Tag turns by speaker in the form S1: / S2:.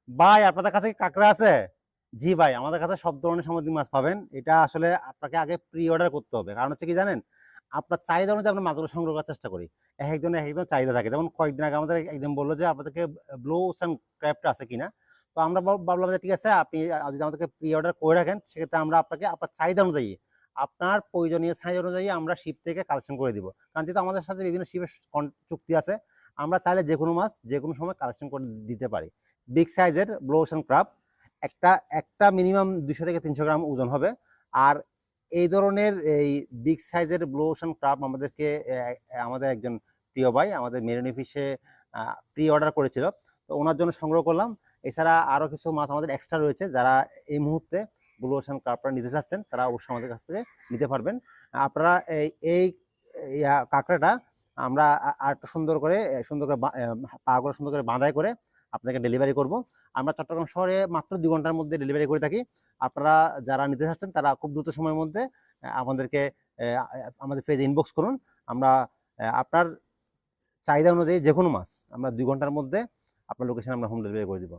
S1: ভাই আপনাদের কাছে কি কাঁকড়া আছে? জি ভাই, আমাদের কাছে সব ধরনের সামুদ্রিক মাছ পাবেন। এটা আসলে আপনাকে আগে প্রি অর্ডার করতে হবে। কারণ হচ্ছে কি জানেন? আপনার চাহিদা অনুযায়ী আমরা মাছগুলো সংগ্রহ করার চেষ্টা করি। একেকজনের একেক চাহিদা থাকে। যেমন কয়েকদিন আগে আমাদের একজন বলল যে আপনাদেরকে ব্লু ওশান ক্র্যাবটা আছে কিনা? তো আমরা ভাবলাম যে ঠিক আছে, আপনি যদি আমাদেরকে প্রি অর্ডার করে রাখেন, সেক্ষেত্রে আমরা আপনাকে আপনার চাহিদা অনুযায়ী, আপনার প্রয়োজনীয় সাইজ অনুযায়ী আমরা শিপ থেকে কালেকশন করে দিব। কারণ যেহেতু আমাদের সাথে বিভিন্ন শিপের চুক্তি আছে, আমরা চাইলে যেকোনো মাছ যেকোনো সময় কালেকশন করে দিতে পারি। বিগ সাইজের ব্লু ওশান ক্রাব একটা একটা মিনিমাম 200 থেকে 300 গ্রাম ওজন হবে। আর এই ধরনের এই বিগ সাইজের ব্লু ওশান ক্রাব আমাদেরকে আমাদের একজন প্রিয় ভাই আমাদের মেরিনো ফিশে প্রি অর্ডার করেছিল, তো ওনার জন্য সংগ্রহ করলাম। এছাড়া আরো কিছু মাছ আমাদের এক্সট্রা রয়েছে, যারা এই মুহূর্তে ব্লু ওশান ক্রাবটা নিতে চাচ্ছেন তারা অবশ্যই আমাদের কাছ থেকে নিতে পারবেন। আপনারা এই এই কাঁকড়াটা আমরা আর একটু সুন্দর করে পাগুলো সুন্দর করে বাঁধাই করে আপনাকে ডেলিভারি করব। আমরা চট্টগ্রাম শহরে মাত্র 2 ঘন্টার মধ্যে ডেলিভারি করে থাকি। আপনারা যারা নিতে চাচ্ছেন তারা খুব দ্রুত সময়ের মধ্যে আমাদেরকে আমাদের পেজে ইনবক্স করুন। আমরা আপনার চাহিদা অনুযায়ী যে কোনো মাছ আমরা 2 ঘন্টার মধ্যে আপনার লোকেশনে আমরা হোম ডেলিভারি করে দিব।